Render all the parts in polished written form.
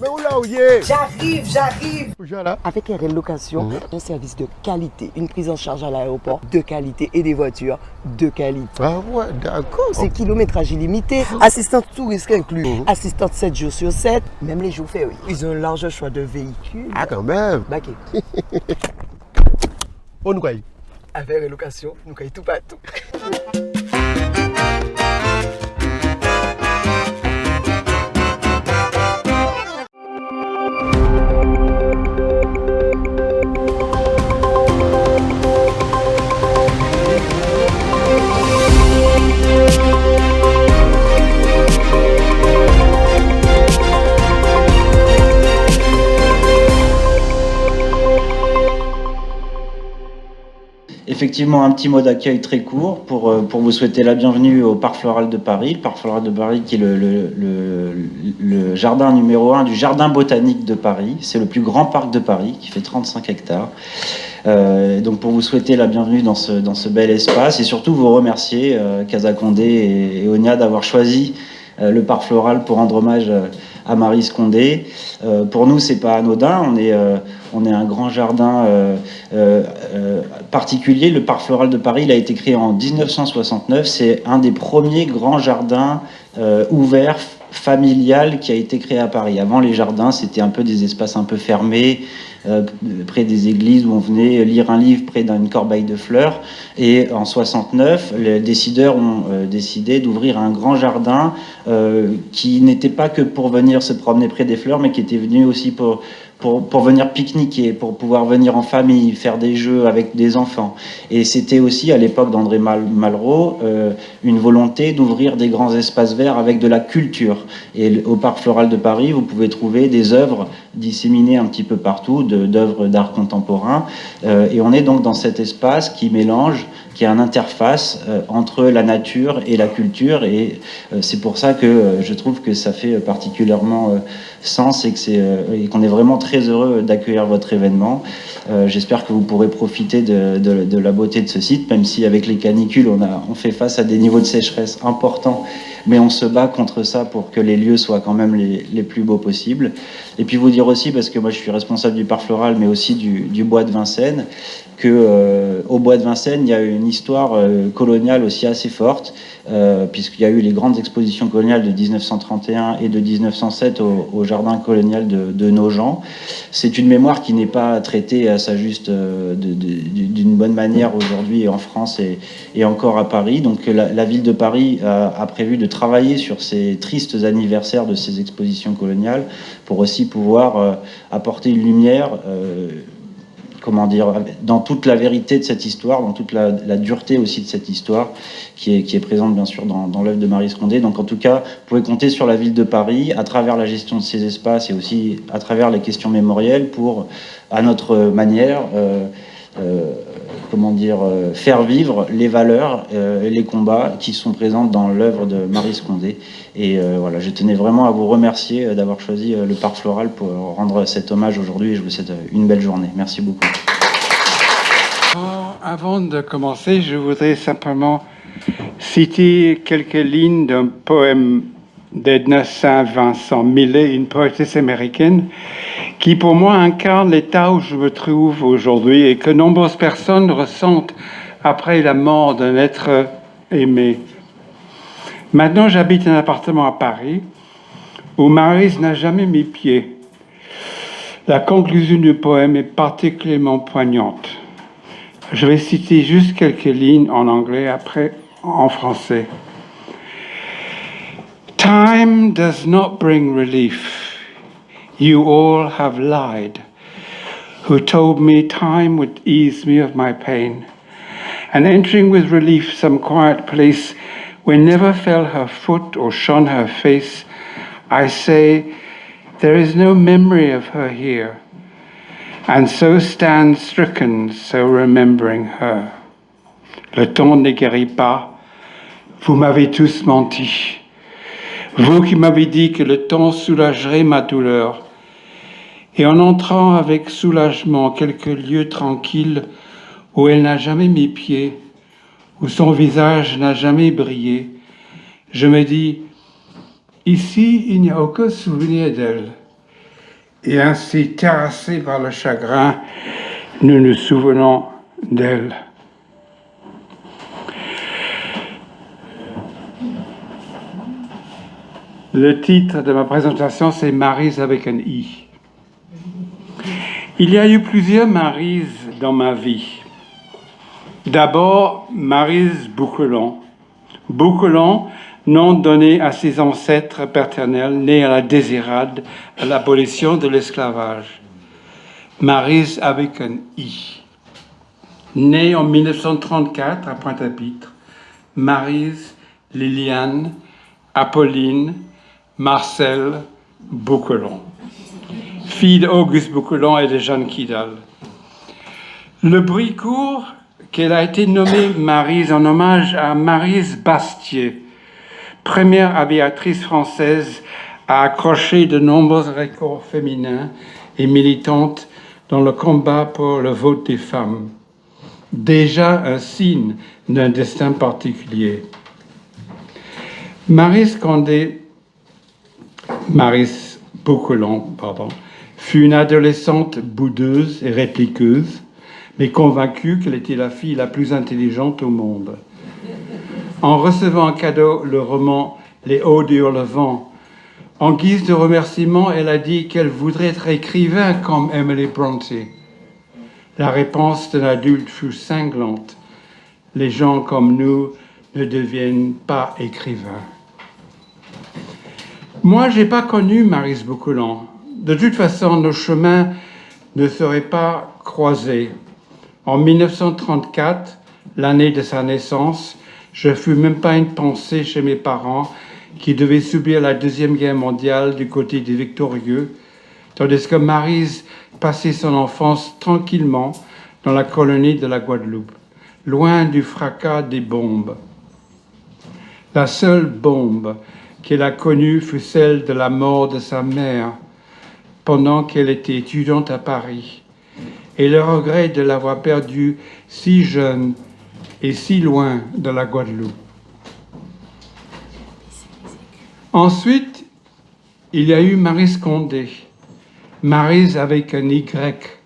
Mais où là où y est? J'arrive. Où j'ai là? Avec Air Location, un service de qualité, une prise en charge à l'aéroport de qualité et des voitures de qualité. Ah ouais, d'accord. C'est kilométrage illimité, assistance tout risque inclus, assistante 7 jours sur 7, même les jours fériés. Ils ont un large choix de véhicules. Ah quand même. Baquet. On nous quoi? Avec Air Location, nous caillons tout partout. Effectivement, un petit mot d'accueil très court pour vous souhaiter la bienvenue au Parc Floral de Paris. Le Parc Floral de Paris qui est le jardin numéro 1 du Jardin botanique de Paris. C'est le plus grand parc de Paris qui fait 35 hectares. Donc pour vous souhaiter la bienvenue dans ce bel espace et surtout vous remercier, Casa Condé et Onia, d'avoir choisi le Parc Floral pour rendre hommage à Maryse Condé. Pour nous, c'est pas anodin. On est un grand jardin particulier. Le Parc Floral de Paris, il a été créé en 1969. C'est un des premiers grands jardins ouverts, familial, qui a été créé à Paris. Avant, les jardins, c'était un peu des espaces un peu fermés, près des églises où on venait lire un livre près d'une corbeille de fleurs. Et en 69, les décideurs ont décidé d'ouvrir un grand jardin qui n'était pas que pour venir se promener près des fleurs, mais qui était venu aussi pour venir pique-niquer, pour pouvoir venir en famille, faire des jeux avec des enfants. Et c'était aussi, à l'époque d'André Malraux, une volonté d'ouvrir des grands espaces verts avec de la culture. Et au Parc Floral de Paris, vous pouvez trouver des œuvres disséminées un petit peu partout, d'œuvres d'art contemporain. Et on est donc dans cet espace qui mélange, qui est une interface entre la nature et la culture. Et c'est pour ça que je trouve que ça fait particulièrement sens et qu'on est vraiment très heureux d'accueillir votre événement. J'espère que vous pourrez profiter de la beauté de ce site, même si avec les canicules, on fait face à des niveaux de sécheresse importants, mais on se bat contre ça pour que les lieux soient quand même les plus beaux possibles. Et puis vous dire aussi, parce que moi je suis responsable du Parc Floral, mais aussi du Bois de Vincennes, qu'au Bois de Vincennes, il y a une histoire coloniale aussi assez forte, puisqu'il y a eu les grandes expositions coloniales de 1931 et de 1907 au jardin colonial de Nogent. C'est une mémoire qui n'est pas traitée à sa juste d'une bonne manière aujourd'hui en France et encore à Paris. Donc la ville de Paris a prévu de travailler sur ces tristes anniversaires de ces expositions coloniales pour aussi pouvoir apporter une lumière comment dire, dans toute la vérité de cette histoire, dans toute la dureté aussi de cette histoire, qui est présente bien sûr dans l'œuvre de Maryse Condé. Donc en tout cas, vous pouvez compter sur la ville de Paris, à travers la gestion de ces espaces et aussi à travers les questions mémorielles, pour, à notre manière, faire vivre les valeurs et les combats qui sont présents dans l'œuvre de Maryse Condé. Et voilà, je tenais vraiment à vous remercier d'avoir choisi le Parc Floral pour rendre cet hommage aujourd'hui, et je vous souhaite une belle journée. Merci beaucoup. Avant de commencer, je voudrais simplement citer quelques lignes d'un poème d'Edna St. Vincent Millay, une poétesse américaine, qui pour moi incarne l'état où je me trouve aujourd'hui et que nombreuses personnes ressentent après la mort d'un être aimé. Maintenant, j'habite un appartement à Paris où Maryse n'a jamais mis pied. La conclusion du poème est particulièrement poignante. Je vais citer juste quelques lignes en anglais, après en français. Time does not bring relief. You all have lied, who told me time would ease me of my pain. And entering with relief some quiet place where never fell her foot or shone her face, I say, there is no memory of her here, and so stand stricken, so remembering her. Le temps ne guérit pas, vous m'avez tous menti. Vous qui m'avez dit que le temps soulagerait ma douleur. Et en entrant avec soulagement quelques lieux tranquilles où elle n'a jamais mis pied, où son visage n'a jamais brillé, je me dis, ici il n'y a aucun souvenir d'elle. Et ainsi, terrassés par le chagrin, nous nous souvenons d'elle. Le titre de ma présentation, c'est Maryse avec un I. Il y a eu plusieurs Maryse dans ma vie. D'abord, Maryse Bouquelon. Bouquelon, nom donné à ses ancêtres paternels nés à la Désirade, à l'abolition de l'esclavage. Maryse avec un I. Née en 1934 à Pointe-à-Pitre, Maryse Liliane Apolline Marcel Bouquelon, fille d'Auguste Bouquelon et de Jeanne Kidal. Le bruit court qu'elle a été nommée Maryse en hommage à Maryse Bastier, première aviatrice française à accrocher de nombreux records féminins et militante dans le combat pour le vote des femmes. Déjà un signe d'un destin particulier. Maryse Bouquelon, fut une adolescente boudeuse et répliqueuse, mais convaincue qu'elle était la fille la plus intelligente au monde. En recevant en cadeau le roman Les Hauts du Hurlevent, en guise de remerciement, elle a dit qu'elle voudrait être écrivain comme Emily Bronte. La réponse d'un adulte fut cinglante. Les gens comme nous ne deviennent pas écrivains. Moi, je n'ai pas connu Maryse Bouquelon. De toute façon, nos chemins ne seraient pas croisés. En 1934, l'année de sa naissance, je ne fus même pas une pensée chez mes parents qui devaient subir la Deuxième Guerre mondiale du côté des victorieux, tandis que Maryse passait son enfance tranquillement dans la colonie de la Guadeloupe, loin du fracas des bombes. La seule bombe qu'elle a connue fut celle de la mort de sa mère pendant qu'elle était étudiante à Paris, et le regret de l'avoir perdue si jeune et si loin de la Guadeloupe. Ensuite, il y a eu Maryse Condé, Maryse avec un Y,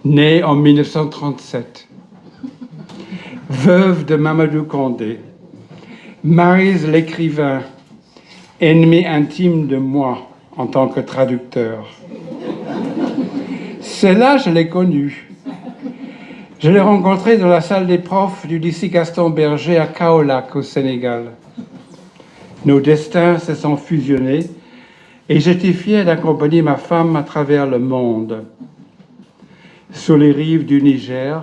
née en 1937, veuve de Mamadou Condé. Maryse l'écrivain, ennemi intime de moi en tant que traducteur. Celle-là, je l'ai connue. Je l'ai rencontrée dans la salle des profs du lycée Gaston Berger à Kaolack, au Sénégal. Nos destins se sont fusionnés et j'étais fier d'accompagner ma femme à travers le monde. Sur les rives du Niger,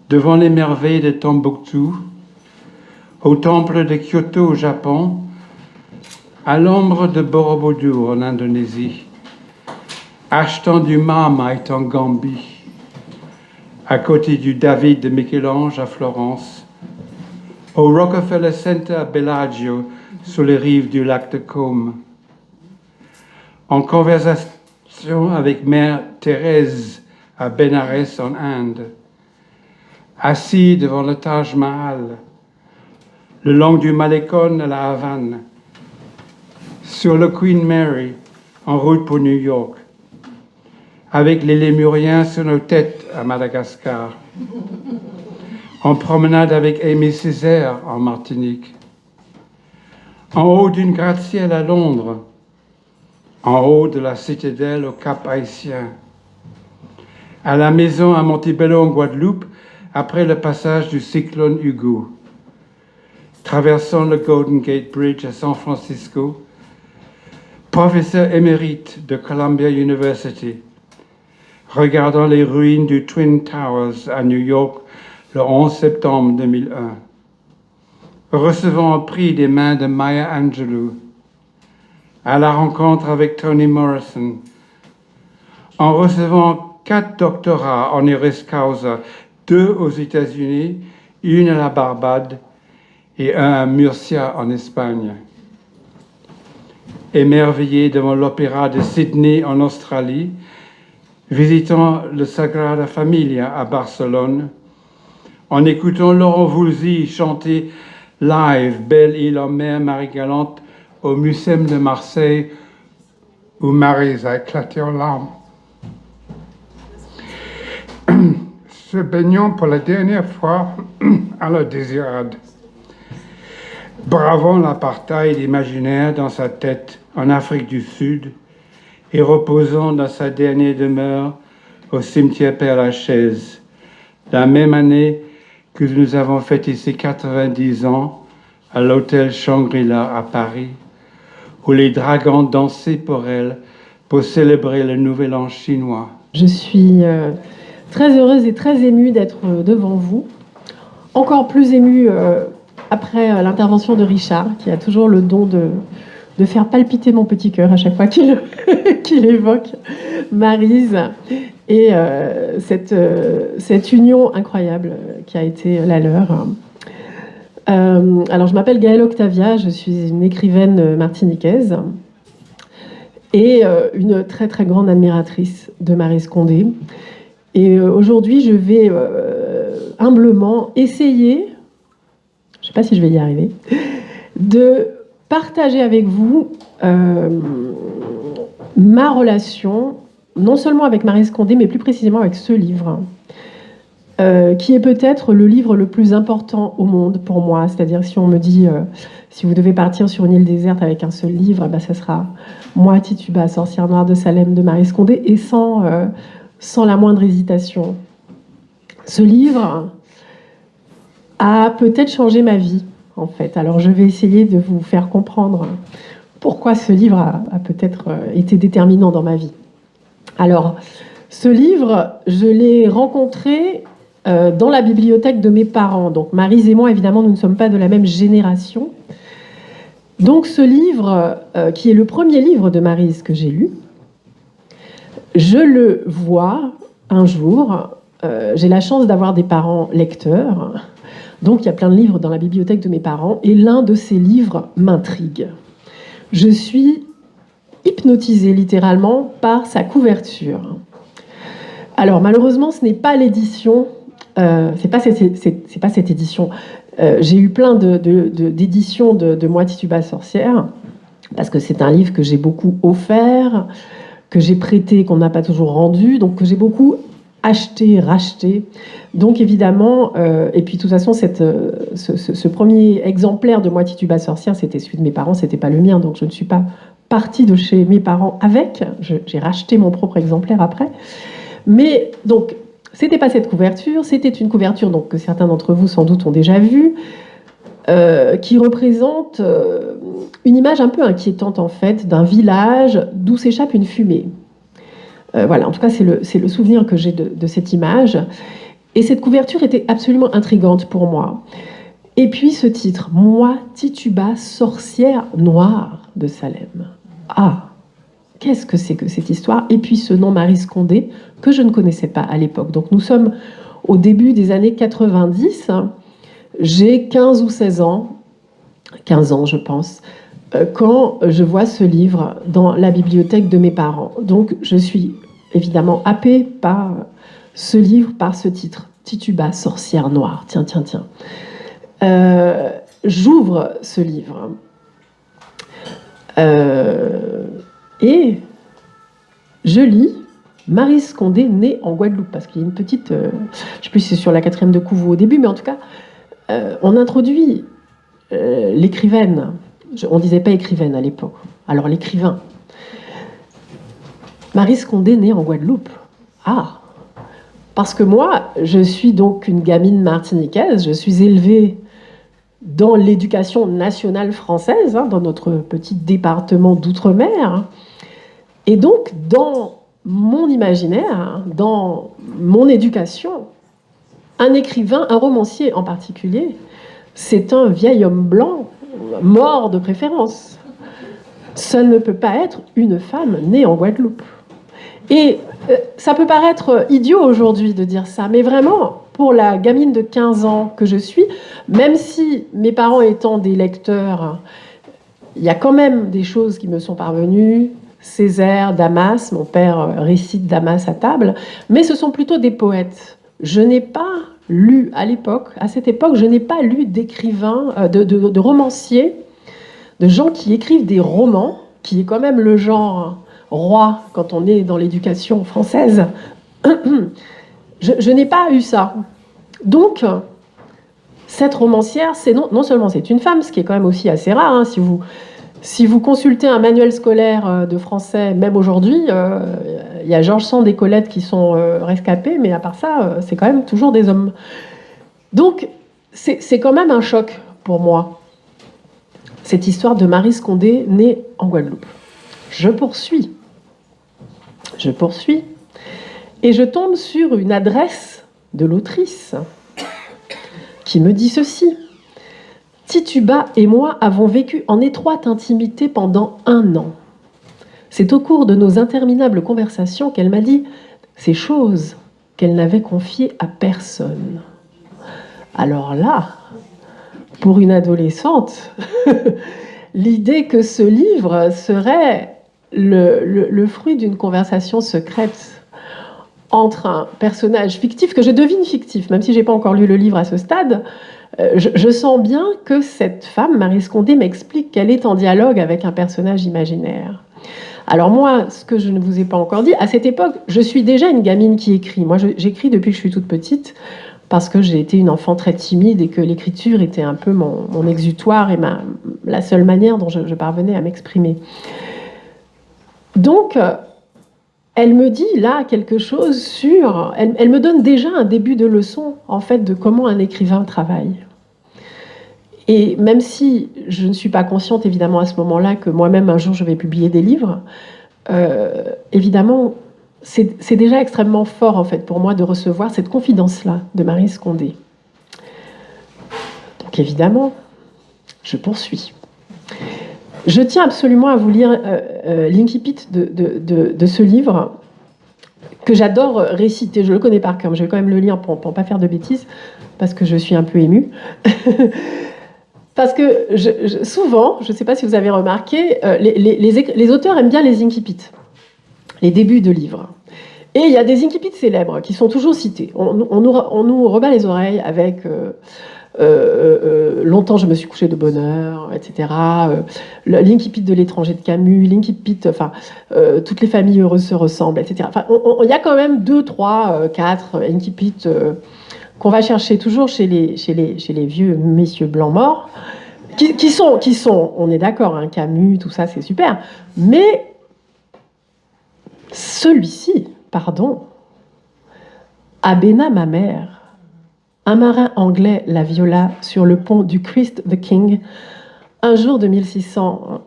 devant les merveilles de Tombouctou, au temple de Kyoto au Japon, à l'ombre de Borobudur en Indonésie, achetant du Marmite en Gambie, à côté du David de Michel-Ange à Florence, au Rockefeller Center à Bellagio, sur les rives du lac de Côme, en conversation avec Mère Thérèse à Bénarès en Inde, assis devant le Taj Mahal, le long du Malecón à la Havane, sur le Queen Mary, en route pour New York, avec les lémuriens sur nos têtes à Madagascar, en promenade avec Aimé Césaire en Martinique, en haut d'une gratte-ciel à Londres, en haut de la citadelle au Cap-Haïtien, à la maison à Montebello en Guadeloupe après le passage du cyclone Hugo, traversant le Golden Gate Bridge à San Francisco, professeur émérite de Columbia University, regardant les ruines du Twin Towers à New York le 11 septembre 2001, recevant un prix des mains de Maya Angelou, à la rencontre avec Toni Morrison, en recevant 4 doctorats honoris causa, 2 aux États-Unis, 1 à la Barbade et 1 à Murcia en Espagne. Émerveillé devant l'opéra de Sydney en Australie, visitant le Sagrada Familia à Barcelone, en écoutant Laurent Voulzy chanter live Belle Île en mer Marie-Galante au Mucem de Marseille où Maryse a éclaté en larmes. Se baignant pour la dernière fois à la désirade, bravant l'apartheid imaginaire dans sa tête en Afrique du Sud et reposant dans sa dernière demeure au cimetière Père-Lachaise, la même année que nous avons fêté ses 90 ans à l'hôtel Shangri-La à Paris, où les dragons dansaient pour elle pour célébrer le Nouvel An chinois. Je suis très heureuse et très émue d'être devant vous. Encore plus émue après l'intervention de Richard, qui a toujours le don de faire palpiter mon petit cœur à chaque fois qu'il qu'il évoque Maryse et cette union incroyable qui a été la leur. Alors, je m'appelle Gaëlle Octavia, je suis une écrivaine martiniquaise et une très très grande admiratrice de Maryse Condé. Et aujourd'hui, je vais humblement essayer, je ne sais pas si je vais y arriver, de partager avec vous ma relation, non seulement avec Maryse Condé, mais plus précisément avec ce livre, qui est peut-être le livre le plus important au monde pour moi. C'est-à-dire, si on me dit, si vous devez partir sur une île déserte avec un seul livre, bah, ça sera Moi, Tituba, sorcière noire de Salem de Maryse Condé, et sans la moindre hésitation. Ce livre a peut-être changé ma vie, en fait. Alors, je vais essayer de vous faire comprendre pourquoi ce livre a peut-être été déterminant dans ma vie. Alors, ce livre, je l'ai rencontré dans la bibliothèque de mes parents. Donc, Maryse et moi, évidemment, nous ne sommes pas de la même génération. Donc, ce livre, qui est le premier livre de Maryse que j'ai lu, je le vois un jour. J'ai la chance d'avoir des parents lecteurs. Donc, il y a plein de livres dans la bibliothèque de mes parents. Et l'un de ces livres m'intrigue. Je suis hypnotisée littéralement par sa couverture. Alors, malheureusement, ce n'est pas l'édition. C'est pas cette édition. J'ai eu plein d'éditions de Moi, Tituba, sorcière, parce que c'est un livre que j'ai beaucoup offert, que j'ai prêté, qu'on n'a pas toujours rendu, donc que j'ai beaucoup acheté, racheté. Donc évidemment, et puis de toute façon, ce premier exemplaire de Moi, Tituba, sorcière, c'était celui de mes parents, c'était pas le mien, donc je ne suis pas partie de chez mes parents avec. J'ai racheté mon propre exemplaire après. Mais donc, c'était pas cette couverture, c'était une couverture donc, que certains d'entre vous sans doute ont déjà vue, qui représente une image un peu inquiétante en fait d'un village d'où s'échappe une fumée. Voilà, en tout cas c'est le souvenir que j'ai de cette image. Et cette couverture était absolument intrigante pour moi. Et puis ce titre, Moi, Tituba, sorcière noire de Salem. Ah, qu'est-ce que c'est que cette histoire? Et puis ce nom Maryse Condé, que je ne connaissais pas à l'époque. Donc nous sommes au début des années 90. J'ai 15 ou 16 ans, 15 ans je pense, quand je vois ce livre dans la bibliothèque de mes parents. Donc je suis évidemment happée par ce livre, par ce titre, Tituba, sorcière noire. Tiens. J'ouvre ce livre. Et je lis Maryse Condé, née en Guadeloupe, parce qu'il y a une petite, je ne sais plus si c'est sur la 4e de Couveau au début, mais en tout cas, on introduit l'écrivaine. On ne disait pas écrivaine à l'époque. Alors l'écrivain. Maryse Condé, née en Guadeloupe. Ah, parce que moi, je suis donc une gamine martiniquaise, je suis élevée dans l'éducation nationale française, hein, dans notre petit département d'outre-mer. Et donc, dans mon imaginaire, dans mon éducation, un écrivain, un romancier en particulier, c'est un vieil homme blanc, mort de préférence. Ça ne peut pas être une femme née en Guadeloupe. Et ça peut paraître idiot aujourd'hui de dire ça, mais vraiment, pour la gamine de 15 ans que je suis, même si mes parents étant des lecteurs, il y a quand même des choses qui me sont parvenues. Césaire, Damas, mon père récite Damas à table, mais ce sont plutôt des poètes. Je n'ai pas lu à cette époque, je n'ai pas lu d'écrivains, de romanciers, de gens qui écrivent des romans, qui est quand même le genre roi quand on est dans l'éducation française. Je n'ai pas eu ça. Donc, cette romancière, non seulement c'est une femme, ce qui est quand même aussi assez rare. Hein, si vous consultez un manuel scolaire de français, même aujourd'hui, il y a Georges Sand et Colette qui sont rescapés, mais à part ça, c'est quand même toujours des hommes. Donc, c'est quand même un choc pour moi, cette histoire de Marie Scondé née en Guadeloupe. Je poursuis. Et je tombe sur une adresse de l'autrice qui me dit ceci. Tituba et moi avons vécu en étroite intimité pendant 1 an. C'est au cours de nos interminables conversations qu'elle m'a dit ces choses qu'elle n'avait confiées à personne. Alors là, pour une adolescente, l'idée que ce livre serait le fruit d'une conversation secrète entre un personnage fictif, que je devine fictif, même si je n'ai pas encore lu le livre à ce stade, je sens bien que cette femme, Marie Scondé, m'explique qu'elle est en dialogue avec un personnage imaginaire. Alors moi, ce que je ne vous ai pas encore dit, à cette époque, je suis déjà une gamine qui écrit. Moi, j'écris depuis que je suis toute petite, parce que j'ai été une enfant très timide et que l'écriture était un peu mon exutoire et la seule manière dont je parvenais à m'exprimer. Donc, elle me dit là quelque chose sur... Elle me donne déjà un début de leçon, en fait, de comment un écrivain travaille. Et même si je ne suis pas consciente, évidemment, à ce moment-là, que moi-même, un jour, je vais publier des livres, évidemment, c'est déjà extrêmement fort, en fait, pour moi, de recevoir cette confidence-là de Marie Scondé. Donc, évidemment, je poursuis. Je tiens absolument à vous lire l'incipit de ce livre que j'adore réciter. Je le connais par cœur, mais je vais quand même le lire pour ne pas faire de bêtises, parce que je suis un peu émue. Parce que souvent, je ne sais pas si vous avez remarqué, les auteurs aiment bien les incipits, les débuts de livres. Et il y a des incipits célèbres qui sont toujours cités. On nous rebat les oreilles avec... longtemps je me suis couchée de bonne heure, etc. L'incipit de l'étranger de Camus, l'incipit, toutes les familles heureuses se ressemblent, etc. Enfin, il y a quand même 2, 3, 4 incipits qu'on va chercher toujours chez les vieux messieurs blancs morts, qui sont, on est d'accord, hein, Camus, tout ça, c'est super, mais celui-ci, pardon, Abena ma mère. Un marin anglais la viola sur le pont du Christ the King un jour de 1600,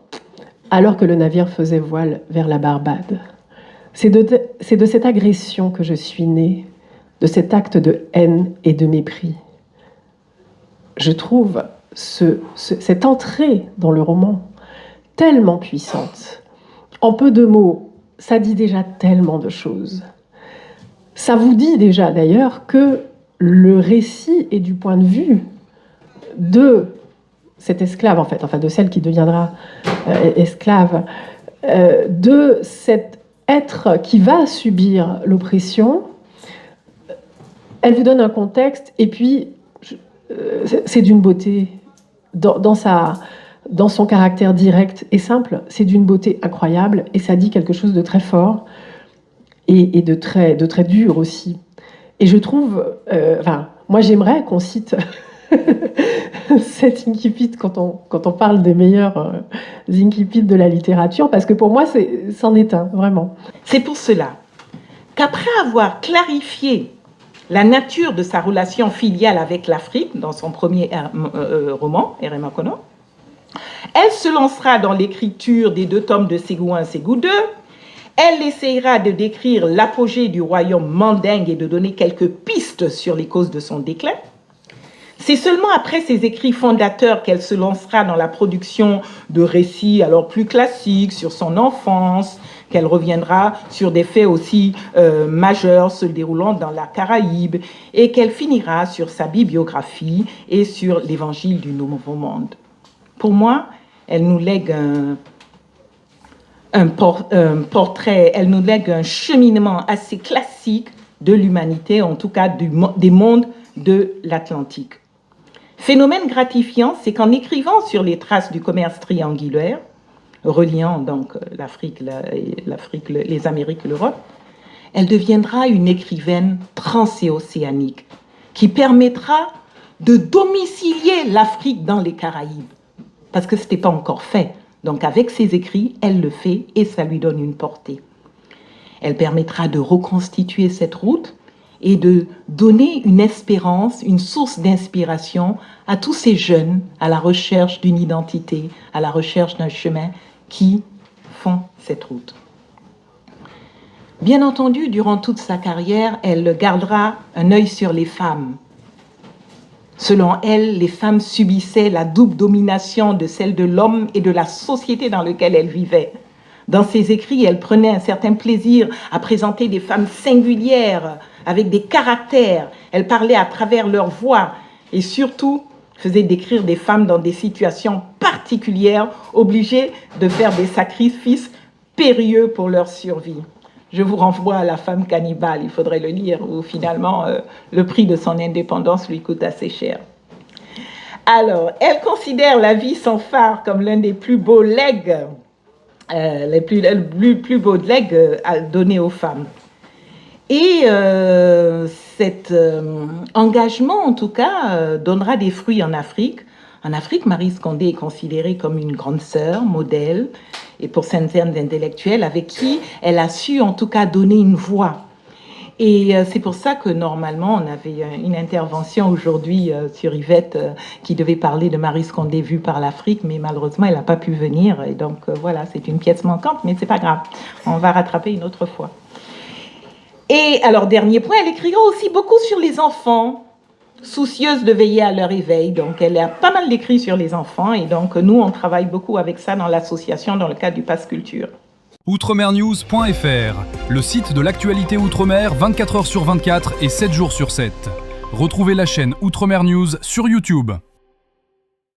alors que le navire faisait voile vers la Barbade. C'est de cette agression que je suis née, de cet acte de haine et de mépris. Je trouve cette entrée dans le roman tellement puissante. En peu de mots, ça dit déjà tellement de choses. Ça vous dit déjà d'ailleurs que le récit est du point de vue de cette esclave, en fait, enfin de celle qui deviendra esclave, de cet être qui va subir l'oppression. Elle vous donne un contexte, et puis c'est d'une beauté, dans son caractère direct et simple, c'est d'une beauté incroyable, et ça dit quelque chose de très fort, et de très dur aussi. Et je trouve, moi j'aimerais qu'on cite cet incipit quand on parle des meilleurs incipits de la littérature, parce que pour moi c'en est un, vraiment. C'est pour cela qu'après avoir clarifié la nature de sa relation filiale avec l'Afrique dans son premier roman, Erema Kono, elle se lancera dans l'écriture des 2 tomes de Ségou 1, Ségou 2. Elle essaiera de décrire l'apogée du royaume mandingue et de donner quelques pistes sur les causes de son déclin. C'est seulement après ses écrits fondateurs qu'elle se lancera dans la production de récits alors plus classiques sur son enfance, qu'elle reviendra sur des faits aussi majeurs se déroulant dans la Caraïbe, et qu'elle finira sur sa bibliographie et sur l'évangile du Nouveau Monde. Pour moi, elle nous lègue un portrait, elle nous lègue un cheminement assez classique de l'humanité, en tout cas des mondes de l'Atlantique. Phénomène gratifiant, c'est qu'en écrivant sur les traces du commerce triangulaire, reliant donc l'Afrique, les Amériques et l'Europe, elle deviendra une écrivaine transéocéanique qui permettra de domicilier l'Afrique dans les Caraïbes, parce que ce n'était pas encore fait. Donc avec ses écrits, elle le fait et ça lui donne une portée. Elle permettra de reconstituer cette route et de donner une espérance, une source d'inspiration à tous ces jeunes à la recherche d'une identité, à la recherche d'un chemin qui font cette route. Bien entendu, durant toute sa carrière, elle gardera un œil sur les femmes. Selon elle, les femmes subissaient la double domination de celle de l'homme et de la société dans laquelle elles vivaient. Dans ses écrits, elle prenait un certain plaisir à présenter des femmes singulières, avec des caractères. Elle parlait à travers leur voix et surtout faisait décrire des femmes dans des situations particulières, obligées de faire des sacrifices périlleux pour leur survie. Je vous renvoie à La femme cannibale, il faudrait le lire, où finalement le prix de son indépendance lui coûte assez cher. Alors, elle considère la vie sans phare comme l'un des plus beaux legs, les plus beaux legs donnés aux femmes. Et cet engagement, en tout cas, donnera des fruits en Afrique. En Afrique, Maryse Condé est considérée comme une grande sœur, modèle, et pour certaines intellectuels avec qui elle a su en tout cas donner une voix. Et c'est pour ça que normalement on avait une intervention aujourd'hui sur Yvette qui devait parler de Maryse Condé vue par l'Afrique, mais malheureusement elle n'a pas pu venir. Et donc voilà, c'est une pièce manquante, mais c'est pas grave, on va rattraper une autre fois. Et alors dernier point, elle écrira aussi beaucoup sur les enfants, soucieuse de veiller à leur éveil. Donc, elle a pas mal d'écrits sur les enfants. Et donc, nous, on travaille beaucoup avec ça dans l'association, dans le cadre du Pass Culture. Outremernews.fr, le site de l'actualité Outre-mer 24h sur 24 et 7 jours sur 7. Retrouvez la chaîne Outremer News sur YouTube.